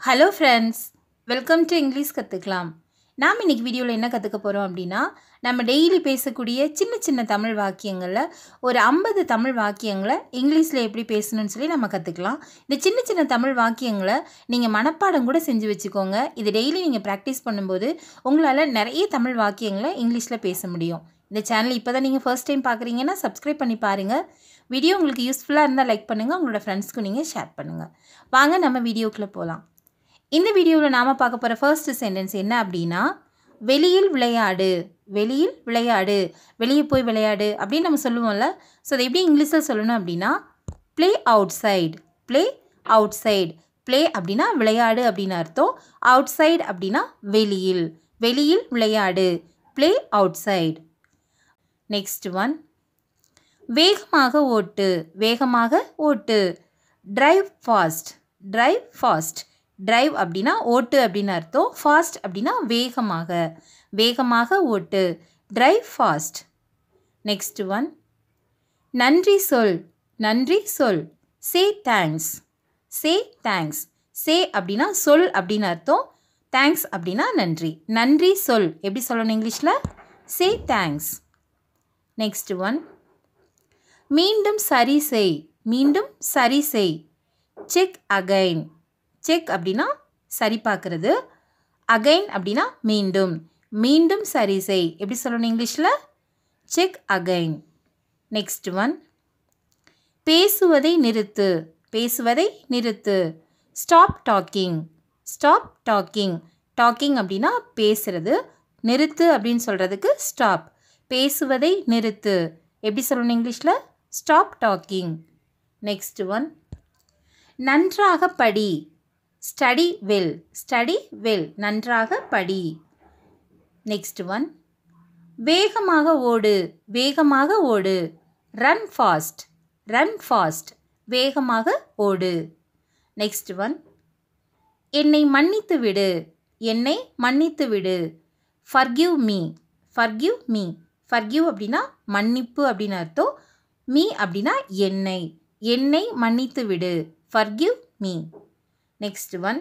Hello friends, welcome to English கற்றுக்கலாம். நாம் இன்றைக்கி வீடியோவில் என்ன கற்றுக்க போகிறோம் அப்படின்னா, நம்ம டெய்லி பேசக்கூடிய சின்ன சின்ன தமிழ் வாக்கியங்களில் ஒரு 50 தமிழ் வாக்கியங்களை இங்கிலீஷில் எப்படி பேசணும்னு சொல்லி நம்ம கற்றுக்கலாம். இந்த சின்ன சின்ன தமிழ் வாக்கியங்களை நீங்கள் மனப்பாடம் கூட செஞ்சு வச்சுக்கோங்க. இது டெய்லி நீங்கள் ப்ராக்டிஸ் பண்ணும்போது உங்களால் நிறைய தமிழ் வாக்கியங்களை இங்கிலீஷில் பேச முடியும். இந்த சேனல் இப்போ தான் நீங்கள் ஃபர்ஸ்ட் டைம் பார்க்குறீங்கன்னா சப்ஸ்கிரைப் பண்ணி பாருங்கள். வீடியோ உங்களுக்கு யூஸ்ஃபுல்லாக இருந்தால் லைக் பண்ணுங்கள், உங்களோட ஃப்ரெண்ட்ஸ்க்கும் நீங்கள் ஷேர் பண்ணுங்கள். வாங்க நம்ம வீடியோக்குள்ளே போகலாம். இந்த வீடியோவில் நாம் பார்க்க போகிற ஃபர்ஸ்ட் சென்டென்ஸ் என்ன அப்படின்னா, வெளியில் விளையாடு, வெளியில் விளையாடு, வெளியே போய் விளையாடு அப்படின்னு நம்ம சொல்லுவோம்ல. ஸோ அதை எப்படி இங்கிலீஷில் சொல்லணும் அப்படின்னா, play out side, play out side. Play அப்படின்னா விளையாடு அப்படின்னு அர்த்தம். அவுட் சைடு அப்படின்னா வெளியில், வெளியில் விளையாடு, play out side. Next one, வேகமாக ஓட்டு, வேகமாக ஓட்டு, drive fast, drive fast. Drive அப்படின்னா ஓட்டு அப்படின்னு அர்த்தம். ஃபாஸ்ட் அப்படின்னா வேகமாக, வேகமாக ஓட்டு, டிரைவ் ஃபாஸ்ட். நெக்ஸ்ட் ஒன், நன்றி சொல், நன்றி சொல், சே தேங்க்ஸ், சே தேங்க்ஸ். சே அப்படின்னா சொல் அப்படின்னு அர்த்தம். தேங்க்ஸ் அப்படின்னா நன்றி. நன்றி சொல் எப்படி சொல்லணும் இங்கிலீஷில்? சே தேங்க்ஸ். நெக்ஸ்ட் ஒன், மீண்டும் சரி செய், மீண்டும் சரி செய், செக் அகைன். செக் அப்படின்னா சரி பார்க்குறது, அகைன் அப்படின்னா மீண்டும். மீண்டும் சரி செய் எப்படி சொல்லணும் இங்கிலீஷில்? Check again. நெக்ஸ்ட் ஒன், பேசுவதை நிறுத்து, பேசுவதை நிறுத்து, stop talking, stop talking. Talking அப்படின்னா பேசுறது, நிறுத்து அப்படின்னு சொல்கிறதுக்கு ஸ்டாப். பேசுவதை நிறுத்து எப்படி சொல்லணும் இங்கிலீஷில்? Stop talking. நெக்ஸ்ட் ஒன், நன்றாக படி, ஸ்டடி வெல், ஸ்டடி வெல், நன்றாக படி. நெக்ஸ்ட் ஒன், வேகமாக ஓடு, வேகமாக ஓடு, ரன் ஃபாஸ்ட், ரன் ஃபாஸ்ட், வேகமாக ஓடு. நெக்ஸ்ட் ஒன், என்னை மன்னித்து விடு, என்னை மன்னித்து விடு, forgive me, forgive me. Forgive அப்படின்னா மன்னிப்பு அப்படின்னு அர்த்தம். மீ அப்படின்னா என்னை, என்னை மன்னித்து விடு, ஃபர்கிவ் மீ. நெக்ஸ்ட் ஒன்,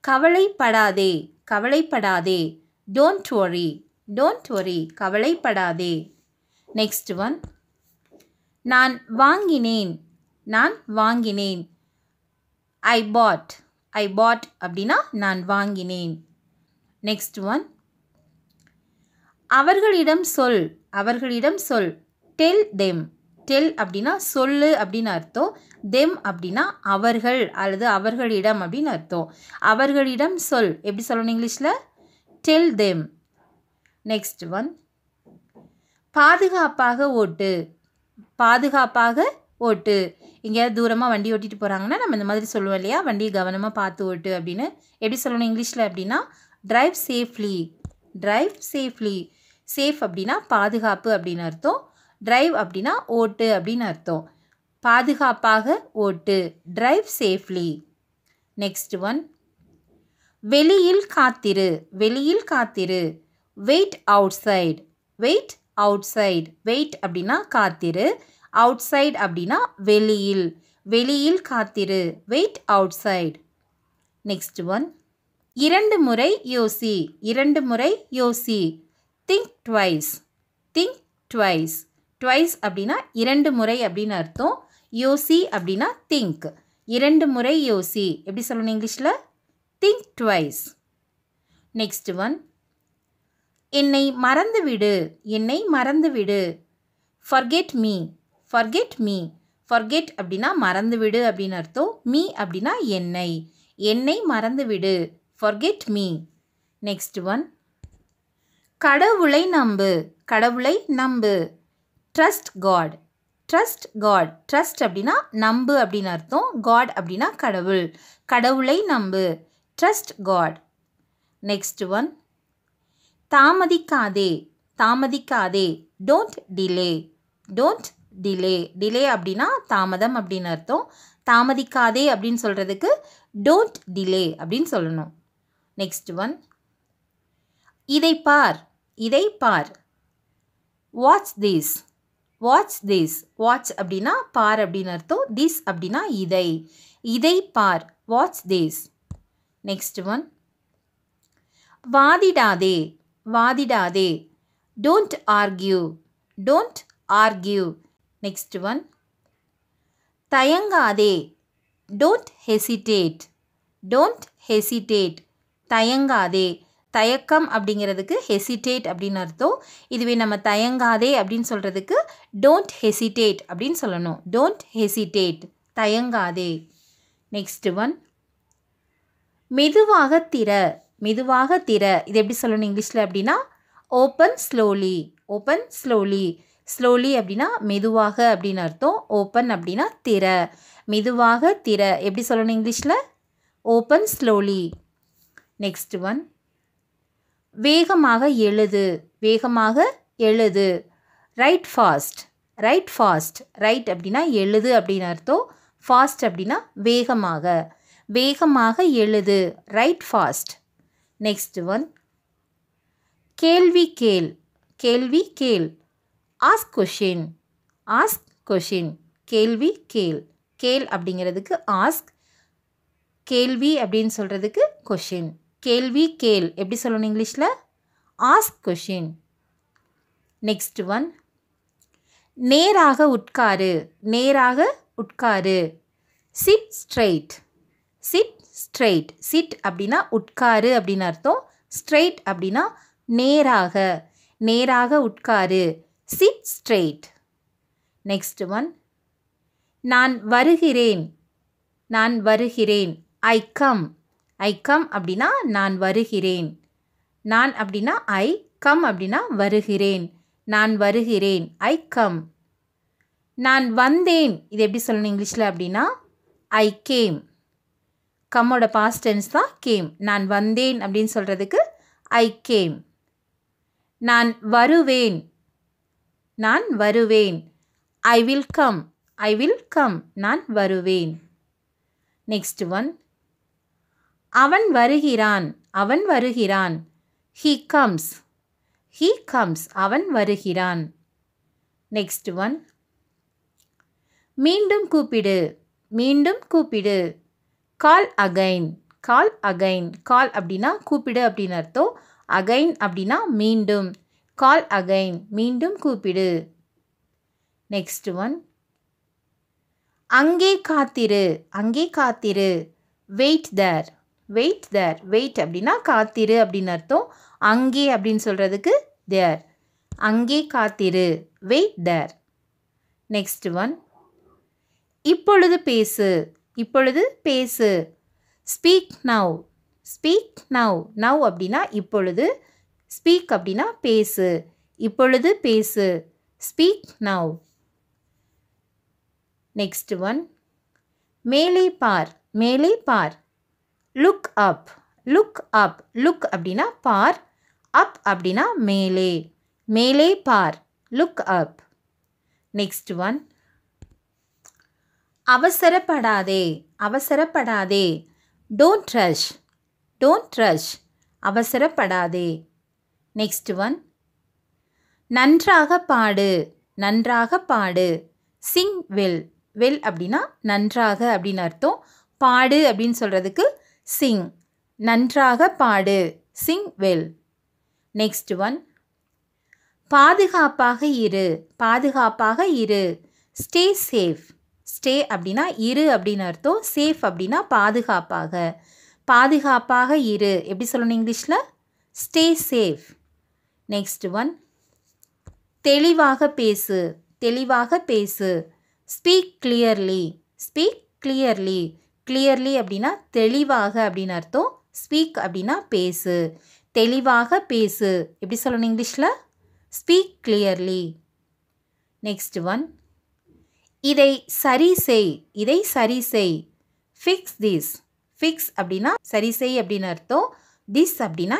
கவலைப்படாதே, கவலைப்படாதே, டோன்ட் வரி, டோன்ட் வரி, கவலைப்படாதே. நெக்ஸ்ட் ஒன், நான் வாங்கினேன், நான் வாங்கினேன், ஐ பாட், ஐ பாட் அப்படின்னா நான் வாங்கினேன். நெக்ஸ்ட் ஒன், அவர்களிடம் சொல், அவர்களிடம் சொல், டெல் தெம். டெல் அப்படின்னா சொல்லு அப்படின்னு அர்த்தம். தெம் அப்படின்னா அவர்கள் அல்லது அவர்களிடம் அப்படின்னு அர்த்தம். அவர்களிடம் சொல் எப்படி சொல்லணும் இங்கிலீஷில்? Tell them. நெக்ஸ்ட் ஒன், பாதுகாப்பாக ஓட்டு, பாதுகாப்பாக ஓட்டு. எங்கேயாவது தூரமாக வண்டி ஓட்டிட்டு போகிறாங்கன்னா நம்ம இந்த மாதிரி சொல்லுவோம் இல்லையா, வண்டியை கவனமாக பார்த்து ஓட்டு அப்படின்னு. எப்படி சொல்லணும் இங்கிலீஷில் அப்படின்னா, drive safely, drive safely. Safe அப்படின்னா பாதுகாப்பு அப்படின்னு அர்த்தம். டிரைவ் அப்படின்னா ஓட்டு அப்படின்னு அர்த்தம். பாதுகாப்பாக ஓட்டு, டிரைவ் சேஃப்லி. நெக்ஸ்ட் ஒன், வெளியில் காத்திரு, வெளியில் காத்திரு, wait outside, wait outside. Wait அப்படின்னா காத்திரு, அவுட் சைடு அப்படின்னா வெளியில், வெளியில் காத்திரு, wait outside. Next one, இரண்டு முறை யோசி, இரண்டு முறை யோசி, think twice, think twice. Twice அப்படின்னா இரண்டு முறை அப்படின்னு அர்த்தம். யோசி அப்படின்னா திங்க். இரண்டு முறை யோசி எப்படி சொல்லணும் இங்கிலீஷில்? Think twice. நெக்ஸ்ட் ஒன், என்னை மறந்து விடு, என்னை மறந்து விடு, forget me, forget me. Forget அப்படின்னா மறந்து விடு அப்படின்னு அர்த்தம். மீ அப்படின்னா என்னை, என்னை மறந்து விடு, ஃபர்கெட் மீ. நெக்ஸ்ட் ஒன், கடவுளை நம்பு, கடவுளை நம்பு, trust God, trust God. Trust அப்படின்னா நம்பு அப்படின்னு அர்த்தம். காட் அப்படின்னா கடவுள். கடவுளை நம்பு, ட்ரஸ்ட் காட். நெக்ஸ்ட் ஒன், தாமதிக்காதே, தாமதிக்காதே, don't delay, don't delay. Delay அப்படின்னா தாமதம் அப்படின்னு அர்த்தம். தாமதிக்காதே அப்படின்னு சொல்கிறதுக்கு டோன்ட் டிலே அப்படின்னு சொல்லணும். நெக்ஸ்ட் ஒன், இதை பார், இதை பார், watch this, watch this. Watch அப்படின்னா பார் அப்படின்னு அர்த்தம். திஸ் அப்படின்னா இதை, இதை பார், வாட்ச் திஸ். நெக்ஸ்ட் ஒன் வாதிடாதே வாதிடாதே don't argue don't argue next one தயங்காதே டோன்ட் ஹெசிடேட் டோன்ட் ஹெசிடேட் தயங்காதே தயக்கம் அப்படிங்கிறதுக்கு ஹெசிடேட் அப்படின்னு அர்த்தம் இதுவே நம்ம தயங்காதே அப்படின்னு சொல்கிறதுக்கு டோன்ட் ஹெசிடேட் அப்படின்னு சொல்லணும் டோன்ட் ஹெசிடேட் தயங்காதே நெக்ஸ்ட் ஒன் மெதுவாக திற மெதுவாக திற இது எப்படி சொல்லணும் இங்கிலீஷில் அப்படின்னா open slowly open slowly slowly அப்படின்னா மெதுவாக அப்படின்னு அர்த்தம் ஓப்பன் அப்படின்னா திற மெதுவாக திற எப்படி சொல்லணும் இங்கிலீஷில் ஓப்பன் ஸ்லோலி நெக்ஸ்ட் ஒன் வேகமாக எழுது வேகமாக எழுது right fast right fast right அப்படின்னா எழுது அப்படின்னு அர்த்தம் ஃபாஸ்ட் அப்படின்னா வேகமாக வேகமாக எழுது ரைட் ஃபாஸ்ட் நெக்ஸ்ட் ஒன் கேள்வி கேள் கேள்வி கேள் ஆஸ்க் கொஷின் ஆஸ்க் கொஷின் கேள்வி கேள் கேள் அப்படிங்கிறதுக்கு ஆஸ்க் கேள்வி அப்படின்னு சொல்கிறதுக்கு கொஷின் கேள்வி கேள் எப்படி சொல்லணும் இங்கிலீஷில் ஆஸ்க் கொஷின் நெக்ஸ்ட் ஒன் நேராக உட்காரு நேராக உட்காரு sit straight sit straight sit அப்படின்னா உட்காரு அப்படின்னு அர்த்தம் ஸ்ட்ரைட் அப்படின்னா நேராக நேராக உட்காரு சிட் ஸ்ட்ரைட் நெக்ஸ்ட் ஒன் நான் வருகிறேன் நான் வருகிறேன் ஐ கம் அப்படின்னா நான் வருகிறேன் நான் அப்படின்னா ஐ கம் அப்படின்னா வருகிறேன் நான் வருகிறேன் ஐ கம் நான் வந்தேன் இது எப்படி சொல்லணும் இங்கிலீஷில் அப்படின்னா ஐ கேம் கம்மோட பாஸ்ட் டென்ஸ் தான் கேம் நான் வந்தேன் அப்படின்னு சொல்கிறதுக்கு ஐ கேம் நான் வருவேன் நான் வருவேன் ஐ வில் கம் நான் வருவேன் நெக்ஸ்ட் ஒன் அவன் வருகிறான் அவன் வருகிறான் ஹீ கம்ஸ் அவன் வருகிறான் நெக்ஸ்ட் ஒன் மீண்டும் கூப்பிடு மீண்டும் கூப்பிடு கால் அகைன் கால் அப்படின்னா கூப்பிடு அப்படின்னு அர்த்தம் அகைன் அப்படின்னா மீண்டும் கால் அகைன் மீண்டும் கூப்பிடு நெக்ஸ்ட் ஒன் அங்கே காத்திரு வெயிட் தேர் வெயிட் அப்படின்னா காத்திரு அப்படின்னு அர்த்தம் அங்கே அப்படின்னு சொல்கிறதுக்கு தேர் அங்கே காத்திரு வெயிட் தேர் நெக்ஸ்ட் ஒன் இப்பொழுது பேசு ஸ்பீக் நவ் அப்படின்னா இப்பொழுது ஸ்பீக் அப்படின்னா பேசு இப்பொழுது பேசு ஸ்பீக் நவ் நெக்ஸ்ட் ஒன் மேலே பார் லுக் அப் லுக் அப்படின்னா பார் அப் அப்படின்னா மேலே பார் லுக் அப் நெக்ஸ்ட் ஒன் அவசரப்படாதே டோன்ட் ரஷ் அவசரப்படாதே நெக்ஸ்ட் ஒன் நன்றாக பாடு சிங் வெல் அப்படின்னா நன்றாக அப்படின்னு அர்த்தம் பாடு அப்படின்னு சொல்கிறதுக்கு சிங் நன்றாக பாடு சிங் வெல் நெக்ஸ்ட் ஒன் பாதுகாப்பாக இரு ஸ்டே சேஃப் ஸ்டே அப்படின்னா இரு அப்படின்னு அர்த்தம் சேஃப் அப்படின்னா பாதுகாப்பாக இரு எப்படி சொல்லணும் இங்கிலீஷில் ஸ்டே சேஃப் நெக்ஸ்ட் ஒன் தெளிவாக பேசு ஸ்பீக் கிளியர்லி அப்படின்னா தெளிவாக அப்படின்னு அர்த்தம் ஸ்பீக் அப்படின்னா பேசு தெளிவாக பேசு எப்படி சொல்லணும் இங்கிலீஷில் ஸ்பீக் கிளியர்லி நெக்ஸ்ட் ஒன் இதை சரி செய் ஃபிக்ஸ் அப்படின்னா சரி செய் அப்படின்னு அர்த்தம் திஸ் அப்படின்னா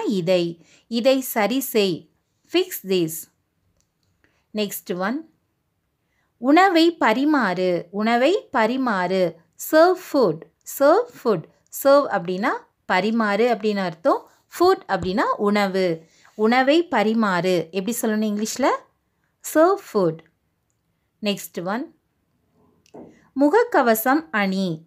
இதை சரி செய் ஃபிக்ஸ் திஸ் நெக்ஸ்ட் ஒன் உணவை பரிமாறு சர்வ் அப்படின்னா பரிமாறு அப்படின்னு அர்த்தம் ஃபுட் அப்படின்னா உணவை பரிமாறு எப்படி சொல்லணும் இங்கிலீஷில் சர்வ் ஃபுட் நெக்ஸ்ட் ஒன்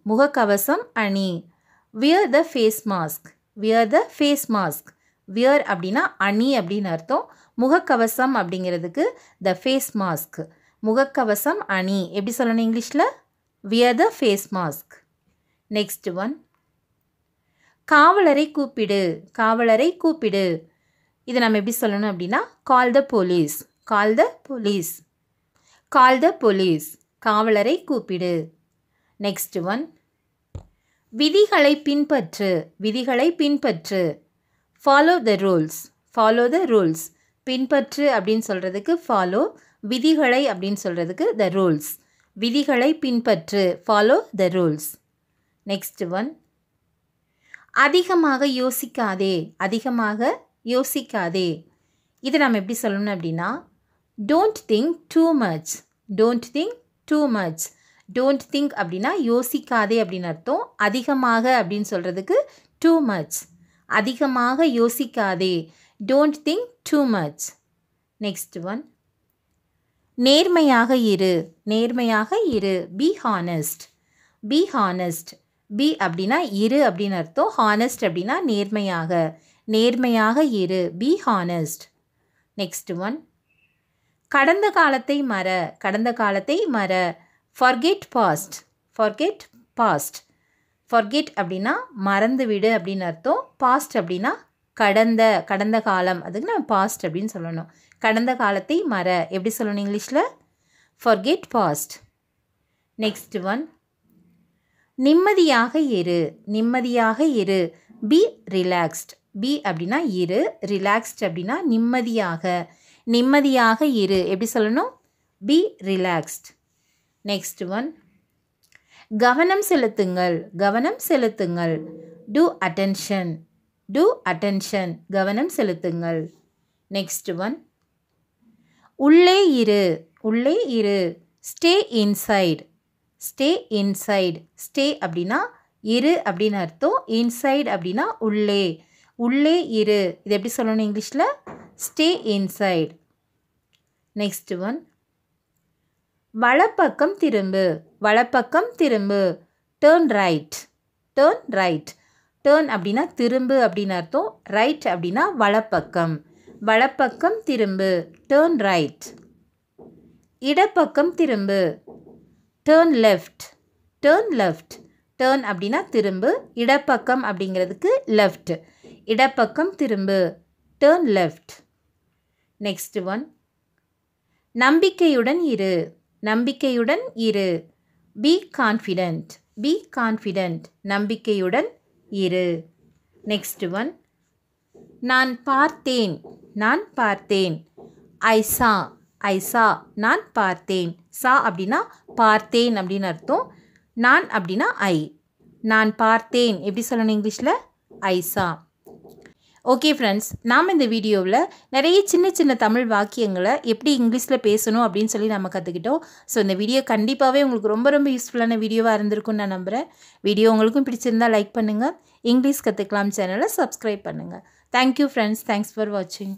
முகக்கவசம் அணி wear the face mask. Wear the face mask. Wear அப்படின்னா அணி அப்படின்னு அர்த்தம். முகக்கவசம் அப்படிங்கிறதுக்கு த ஃபேஸ் மாஸ்க். முகக்கவசம் அணி எப்படி சொல்லணும் இங்கிலீஷில்? Wear the face mask. Next one, காவலரை கூப்பிடு. காவலரை கூப்பிடு. இதை நம்ம எப்படி சொல்லணும் அப்படின்னா call the police. Call the police. Call the police. காவலரை கூப்பிடு. நெக்ஸ்ட் ஒன், விதிகளை பின்பற்று. விதிகளை பின்பற்று. Follow the rules. Follow the rules. பின்பற்று அப்படின்னு சொல்கிறதுக்கு ஃபாலோ, விதிகளை அப்படின்னு சொல்கிறதுக்கு த ரூல்ஸ். விதிகளை பின்பற்று. Follow the rules. Next one, அதிகமாக யோசிக்காதே. அதிகமாக யோசிக்காதே. இதை நம்ம எப்படி சொல்லணும் அப்படின்னா don't think too much. Don't think too much. Don't think அப்படின்னா யோசிக்காதே அப்படின்னு அர்த்தம். அதிகமாக அப்படின்னு சொல்கிறதுக்கு டூ மச். அதிகமாக யோசிக்காதே. Don't think too much. Next one, நேர்மையாக இரு. நேர்மையாக இரு. Be honest. Be honest. Be அப்படின்னா இரு அப்படின்னு அர்த்தம். ஹானஸ்ட் அப்படின்னா நேர்மையாக. நேர்மையாக இரு. Be honest. நெக்ஸ்ட் ஒன், கடந்த காலத்தை மற. கடந்த காலத்தை மற. Forget past. Forget past. Forget அப்படின்னா மறந்து விடு அப்படின்னு அர்த்தம். பாஸ்ட் அப்படின்னா கடந்த, கடந்த காலம். அதுக்கு நம்ம பாஸ்ட் அப்படின்னு சொல்லணும். கடந்த காலத்தை மற எப்படி சொல்லணும் இங்கிலீஷில்? Forget past. நெக்ஸ்ட் ஒன், நிம்மதியாக இரு. நிம்மதியாக இரு. B relaxed. பி அப்படின்னா இரு. ரிலாக்ஸ்ட் அப்படின்னா நிம்மதியாக. நிம்மதியாக இரு எப்படி சொல்லணும்? B relaxed. நெக்ஸ்ட் ஒன், கவனம் செலுத்துங்கள். கவனம் செலுத்துங்கள். Do attention. Do attention. கவனம் செலுத்துங்கள். நெக்ஸ்ட் ஒன், உள்ளே இரு. உள்ளே இரு. Stay inside. Stay inside. Stay அப்படின்னா இரு அப்படின்னு அர்த்தம். இன்சைட் அப்படின்னா உள்ளே. உள்ளே இரு. இது எப்படி சொல்லணும் இங்கிலீஷில்? Stay inside. நெக்ஸ்ட் ஒன், வலப்பக்கம் திரும்பு. வலப்பக்கம் திரும்பு. Turn right. Turn right. Turn அப்படின்னா திரும்பு அப்படின்னு அர்த்தம். ரைட் அப்படின்னா வலப்பக்கம். வலப்பக்கம் திரும்பு. Turn right. இடப்பக்கம் திரும்பு. Turn left. Turn left. Turn அப்படின்னா திரும்பு. இடப்பக்கம் அப்படிங்கிறதுக்கு லெஃப்ட். இடப்பக்கம் திரும்பு. Turn left. நெக்ஸ்ட் ஒன், நம்பிக்கையுடன் இரு. நம்பிக்கையுடன் இரு. Be confident. Be confident. நம்பிக்கையுடன் இரு. நெக்ஸ்ட் ஒன், நான் பார்த்தேன். நான் பார்த்தேன். ஐ சா. ஐ சா. நான் பார்த்தேன். சா அப்படின்னா பார்த்தேன் அப்படின்னு அர்த்தம். நான் அப்படின்னா ஐ. நான் பார்த்தேன் எப்படி சொல்லணும் இங்கிலீஷில்? ஐ சா. ஓகே ஃப்ரெண்ட்ஸ், நாம் இந்த வீடியோவில் நிறைய சின்ன சின்ன தமிழ் வாக்கியங்களை எப்படி இங்கிலீஷில் பேசணும் அப்படின்னு சொல்லி நம்ம கற்றுக்கிட்டோம். ஸோ இந்த வீடியோ கண்டிப்பாகவே உங்களுக்கு ரொம்ப ரொம்ப யூஸ்ஃபுல்லான வீடியோவாக இருந்திருக்கும்னு நான் நம்புகிறேன். வீடியோ உங்களுக்கும் பிடிச்சிருந்தால் லைக் பண்ணுங்கள். இங்கிலீஷ் கற்றுக்கலாம் சேனலை சப்ஸ்கிரைப் பண்ணுங்கள். Thank you friends. தேங்க்ஸ் ஃபார் வாட்சிங்.